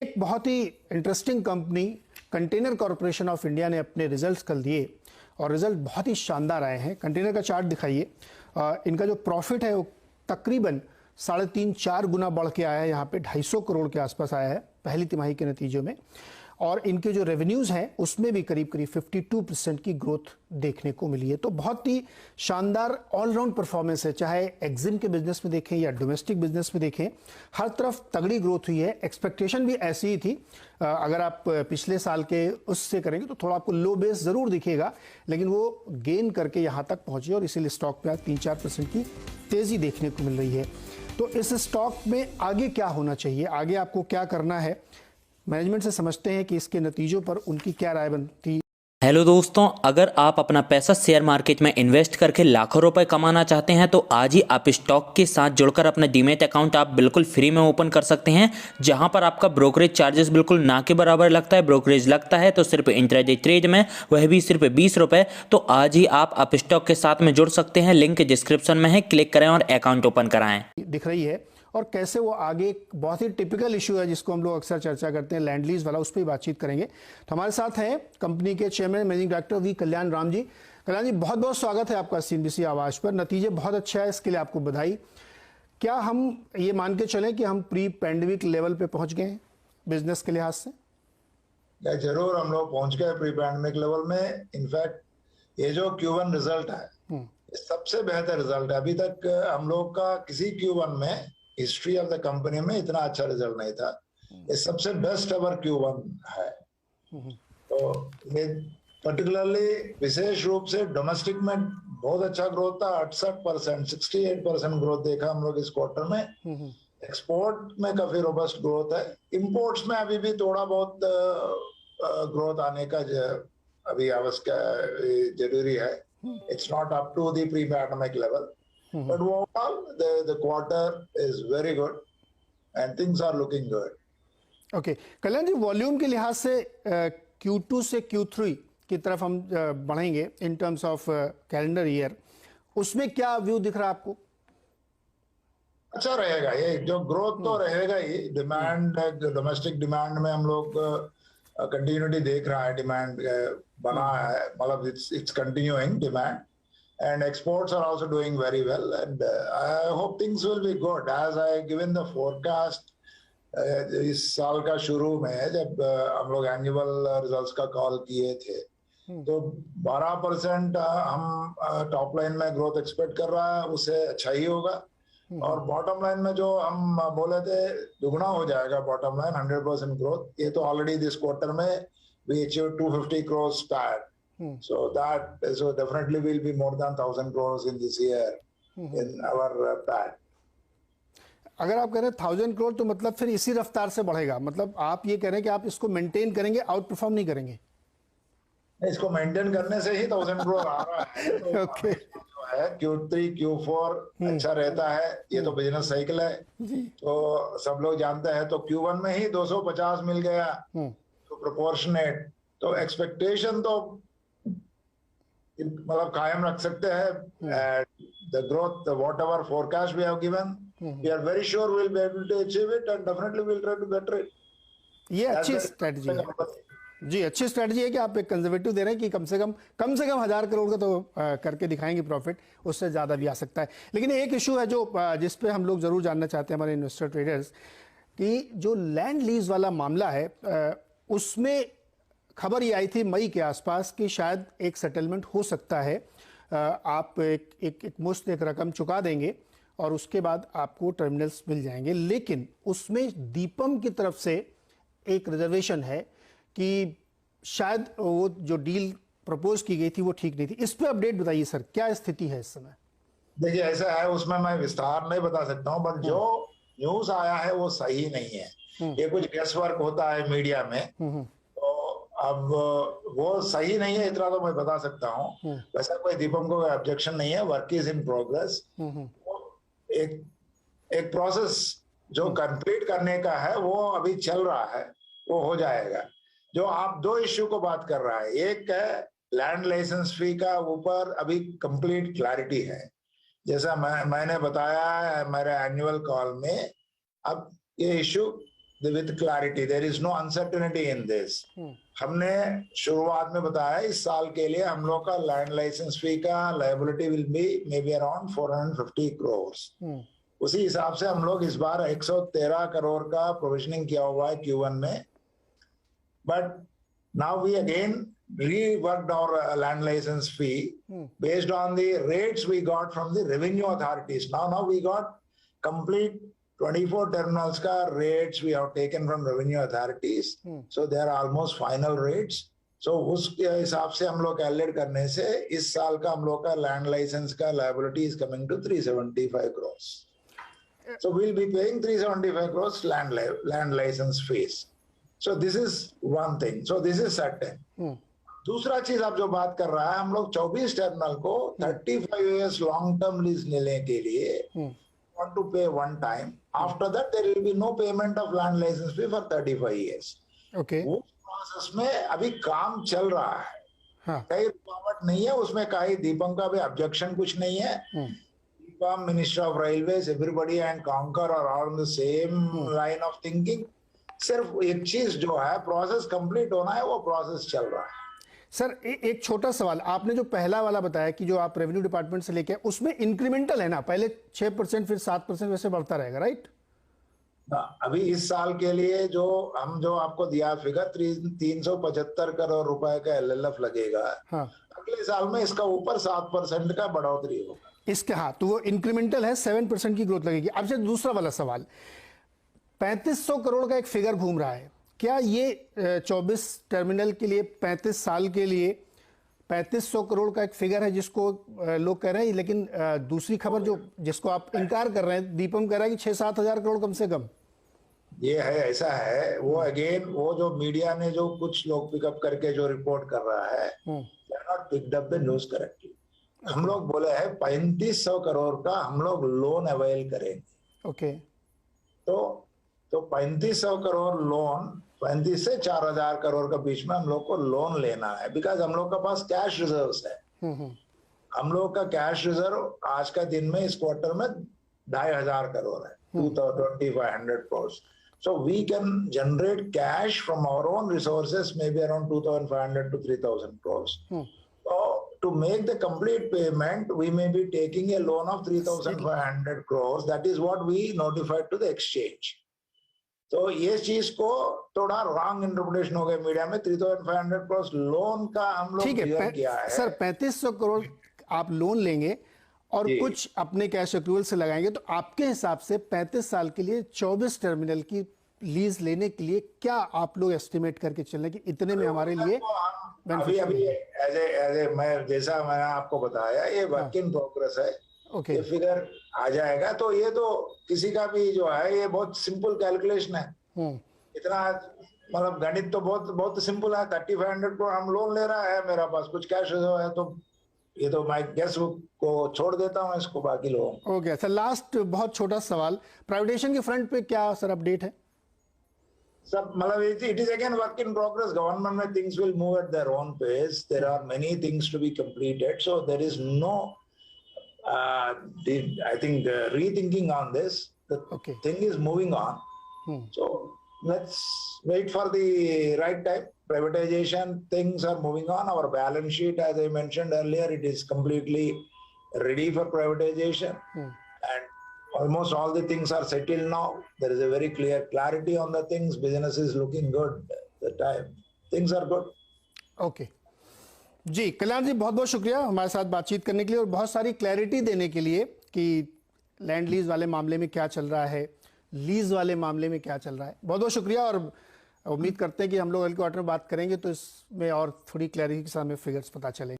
एक बहुत ही interesting company container corporation of India ने अपने रिजल्ट्स कल दिए और रिजल्ट बहुत ही शानदार आए हैं। कंटेनर का चार्ट दिखाइए। इनका जो प्रॉफिट है वो तकरीबन 3.5-4 गुना बढ़ के आया है। यहाँ पे 250 करोड़ के आसपास आया है पहली तिमाही के नतीजों में। और इनके जो रेवेन्यूज़ हैं उसमें भी करीब 52% की ग्रोथ देखने को मिली है। तो बहुत ही शानदार ऑलराउंड परफॉर्मेंस है, चाहे एग्जिम के बिजनेस में देखें या डोमेस्टिक बिजनेस में देखें, हर तरफ तगड़ी ग्रोथ हुई है। एक्सपेक्टेशन भी ऐसी ही थी। अगर आप पिछले साल के उससे करेंगे तो थोड़ा आपको लो बेस ज़रूर दिखेगा, लेकिन वो गेन करके यहाँ तक पहुँची और इसीलिए स्टॉक में आज 3-4% की तेज़ी देखने को मिल रही है। तो इस स्टॉक में आगे क्या होना चाहिए, आगे आपको क्या करना है, मैनेजमेंट से समझते हैं कि इसके नतीजों पर उनकी क्या राय बनती है। हेलो दोस्तों, अगर आप अपना पैसा शेयर मार्केट में इन्वेस्ट करके लाखों रुपए कमाना चाहते हैं तो आज ही आप स्टॉक के साथ जुड़कर अपना डीमैट अकाउंट आप बिल्कुल फ्री में ओपन कर सकते हैं, जहां पर आपका ब्रोकरेज चार्जेस बिल्कुल ना के बराबर लगता है। ब्रोकरेज लगता है तो सिर्फ इंट्राडे ट्रेड में, वह भी सिर्फ 20 रुपए। तो आज ही आप स्टॉक के साथ में जुड़ सकते हैं, लिंक डिस्क्रिप्शन में है, क्लिक करें और अकाउंट ओपन कराएं। दिख रही है और कैसे वो आगे बहुत ही टिपिकल इशू है जिसको हम लोग अक्सर चर्चा करते हैं, लैंड लीज वाला, उस पर बातचीत करेंगे। तो हमारे साथ हैं कंपनी के चेयरमैन मैनेजिंग डायरेक्टर वी कल्याण राम जी। कल्याण जी, बहुत बहुत स्वागत है आपका सीएनबीसी आवाज पर। नतीजे बहुत अच्छा है, इसके लिए आपको बधाई। क्या हम ये मान के चलें कि हम प्री पैंडेमिक लेवल पे पहुंच गए हैं बिजनेस के लिहाज से? जरूर हम लोग पहुंच गए प्री पैंडेमिक लेवल में। इनफैक्ट ये जो Q1 रिजल्ट है सबसे बेहतर रिजल्ट है। अभी तक हम लोग का किसी Q1 में हिस्ट्री ऑफ द कंपनी में इतना अच्छा रिजल्ट नहीं था। ये सबसे बेस्ट एवर Q1 है। तो ये पर्टिकुलरली विशेष रूप से डोमेस्टिक में बहुत अच्छा ग्रोथ था। 68%, 68% ग्रोथ देखा हम लोग इस क्वार्टर में। एक्सपोर्ट में काफी रोबस्ट ग्रोथ है। इंपोर्ट्स में अभी भी थोड़ा बहुत ग्रोथ आने का अभी आवश्यक जरूरी है। It's not up to the pre pandemic level, but overall the quarter is very good and things are looking good. Okay Kalyan ji, volume के लिहाज से Q2 से Q3 की तरफ हम बढ़ेंगे in terms of calendar year, उसमें क्या व्यू दिख रहा है आपको? अच्छा रहेगा, ये जो ग्रोथ तो रहेगा ही। डिमांड, डोमेस्टिक डिमांड में हम लोग कंटिन्यूटी देख रहा है। डिमांड बना है, मतलब it's continuing demand, and exports are also doing very well, and I hope things will be good as I given the forecast इस साल का शुरू में जब हम लोग एनुअल रिजल्ट्स का कॉल किए थे तो 12% हम टॉप लाइन में ग्रोथ एक्सपेक्ट कर रहा है, उससे अच्छा ही होगा। और बॉटम लाइन में जो हम बोले थे दुगना हो जाएगा बॉटम लाइन, 100% ग्रोथ। ये तो ऑलरेडी दिस क्वार्टर में we achieved 250 crores PAT. So definitely will be more than 1,000 crores in this year in our PAT. अगर आप कह रहे हैं 1,000 करोड़ तो मतलब फिर इसी रफ्तार से बढ़ेगा, मतलब आप ये कह रहे हैं कि आप इसको मेंटेन करेंगे, आउट परफॉर्म नहीं करेंगे? इसको मेंटेन करने से ही 1,000 करोड़ आ रहा है। तो ओके, है Q3 Q4 अच्छा रहता है, ये तो बिजनेस साइकिल है। तो सब लोग जानते हैं। तो Q1 में ही 250 मिल गया तो प्रोपोर्शनेट, तो एक्सपेक्टेशन तो मतलब कायम रख सकते हैं। The growth whatever forecast we have given, we are very sure we will be able to achieve it and definitely we will try to better it. ये अच्छी स्ट्रेटजी है जी, अच्छी स्ट्रेटजी है कि आप एक कंजर्वेटिव दे रहे हैं कि कम से कम 1,000 करोड़ का तो करके दिखाएंगे प्रॉफिट, उससे ज़्यादा भी आ सकता है। लेकिन एक इशू है जो जिस पे हम लोग ज़रूर जानना चाहते हैं हमारे इन्वेस्टर ट्रेडर्स, कि जो लैंड लीज वाला मामला है उसमें खबर ये आई थी मई के आसपास कि शायद एक सेटलमेंट हो सकता है। आप एक मुश्त एक रकम चुका देंगे और उसके बाद आपको टर्मिनल्स मिल जाएंगे, लेकिन उसमें दीपम की तरफ से एक रिजर्वेशन है कि शायद वो जो डील प्रपोज की गई थी वो ठीक नहीं थी। इस पे अपडेट बताइए सर, क्या स्थिति है इस समय? देखिए ऐसा है, उसमें मैं विस्तार नहीं बता सकता हूँ, बट जो न्यूज आया है वो सही नहीं है। ये कुछ गेस वर्क होता है मीडिया में, अब वो सही नहीं है इतना तो मैं बता सकता हूँ। वैसा कोई दीपम को ऑब्जेक्शन नहीं है, वर्क इज इन प्रोग्रेस। एक प्रोसेस जो कंप्लीट करने का है वो अभी चल रहा है, वो हो जाएगा। जो आप दो इश्यू को बात कर रहा है, एक है लैंड लाइसेंस फी का, ऊपर अभी कंप्लीट क्लैरिटी है। जैसा मैंने बताया मेरे एनुअल कॉल में, अब ये issue with clarity. There is no uncertainty in this. हमने शुरुआत में बताया इस साल के लिए हम लोग का लैंड लाइसेंस फी का liability will be may be around 450 crores. उसी हिसाब से हम लोग इस बार 113 करोड़ का प्रोविजनिंग किया हुआ है Q1 में. But now we again reworked our land license fee based on the rates we got from the revenue authorities. Now we got complete 24 terminals ka rates we have taken from revenue authorities. So they are almost final rates. So उसके हिसाब से हम लोग calculate करने से इस साल का हम लोग का लैंड लाइसेंस का liability is coming to 375 crores. So we'll be paying 375 crores land license fees. So this is one thing. So this is certain. दूसरा चीज आप जो बात कर रहा है हम लोग 24 टर्मिनल को 35 years लॉन्ग टर्म लीज लेने के लिए want to pay one time. After that there will be no payment of land license fee for 35 years. Okay. वो प्रोसेस में अभी काम चल रहा है. हाँ. कई रुकावट नहीं है उसमें. कहीं दीपम का भी ऑब्जेक्शन कुछ नहीं है. DIPAM, minister of railways, everybody and CONCOR are on the same line of thinking. सिर्फ एक चीज जो है प्रोसेस कंप्लीट होना है, वो प्रोसेस चल रहा है. सर एक छोटा सवाल, आपने जो पहला वाला बताया कि जो आप रेवेन्यू डिपार्टमेंट से लेके उसमें इंक्रीमेंटल है ना, पहले 6% फिर 7% वैसे बढ़ता रहेगा, राइट? अभी इस साल के लिए जो आपको दिया फिगर 375 करोड़ रुपए का LLF लगेगा. हाँ. अगले साल में इसका ऊपर 7% का बढ़ोतरी होगा इसके. हाँ, तो वो इंक्रीमेंटल है, 7% की ग्रोथ लगेगी. अब से दूसरा वाला सवाल, 3500 करोड़ का एक फिगर घूम रहा है. क्या ये 24 टर्मिनल के लिए 35 साल के लिए 3500 करोड़ का एक फिगर है जिसको लोग कह रहे हैं, लेकिन दूसरी खबर जो जिसको आप इनकार कर रहे हैं, दीपम कह रहा है कि 6-7 हजार करोड़ कम से कम. ये है, ऐसा है. वो अगेन वो जो मीडिया ने जो कुछ लोग पिकअप करके जो रिपोर्ट कर रहा है, they are not picked up the news correctly. हम लोग बोले हैं 3500 करोड़ का हम लोग लोन अवेल करेंगे. ओके. तो 3500 करोड़ लोन, 35 से 4000 करोड़ के बीच में हम लोग को लोन लेना है. बिकॉज हम लोग के पास कैश रिजर्व्स है. हम लोग का कैश रिजर्व आज का दिन में इस क्वार्टर में 2500 करोड़ है, 2500 crores. So we can generate cash from our own resources, maybe around 2500 to 3000 crores. So to make the complete payment, we may be taking a loan of 3500 crores. That is what we notified to the exchange. तो ये चीज को थोड़ा wrong interpretation हो गया media में. 3500 crores loan का हम लोग क्लियर किया है. सर 3500 करोड़ आप लोन लेंगे और कुछ अपने कैश एक्रूवल से लगाएंगे, तो आपके हिसाब से 35 साल के लिए 24 टर्मिनल की लीज लेने के लिए क्या आप लोग एस्टिमेट करके चल रहे हैं कि इतने में हमारे लिए अभी एज मैं जैसा मैंने आपको बताया, ये वर्क इन प्रोग्रेस है. ओके. ये फिगर आ जाएगा. तो ये तो किसी का भी जो है ये बहुत सिंपल कैलकुलेशन है. इतना मतलब गणित तो बहुत बहुत सिंपल है. 3500 करोड़ हम लोन ले रहा है, मेरा पास कुछ कैश रिजर्व है, तो ये तो मैं गैस को छोड़ देता हूँ इसको बाकी लोगों. ओके सर, लास्ट बहुत छोटा सवाल, प्राइवेटाइजेशन के फ्रंट पे क्या सर अपडेट है? सब मतलब it is again work in progress. Government में things will move at their own pace. There are many things to be completed. So there is no I think rethinking on this. The thing is moving on. So let's wait for the right time. Privatization things are moving on. Our balance sheet, as I mentioned earlier, it is completely ready for privatization. And almost all the things are settled now. There is a very clear clarity on the things. Business is looking good. The time things are good. Okay. जी कल्याण जी, बहुत बहुत शुक्रिया हमारे साथ बातचीत करने के लिए और बहुत सारी क्लैरिटी देने के लिए कि लैंड लीज वाले मामले में क्या चल रहा है, लीज वाले मामले में क्या चल रहा है. बहुत बहुत शुक्रिया और उम्मीद करते हैं कि हम लोग अगले क्वार्टर में बात करेंगे तो इसमें और थोड़ी क्लैरिटी के साथ हमें फिगर्स पता चलेंगे.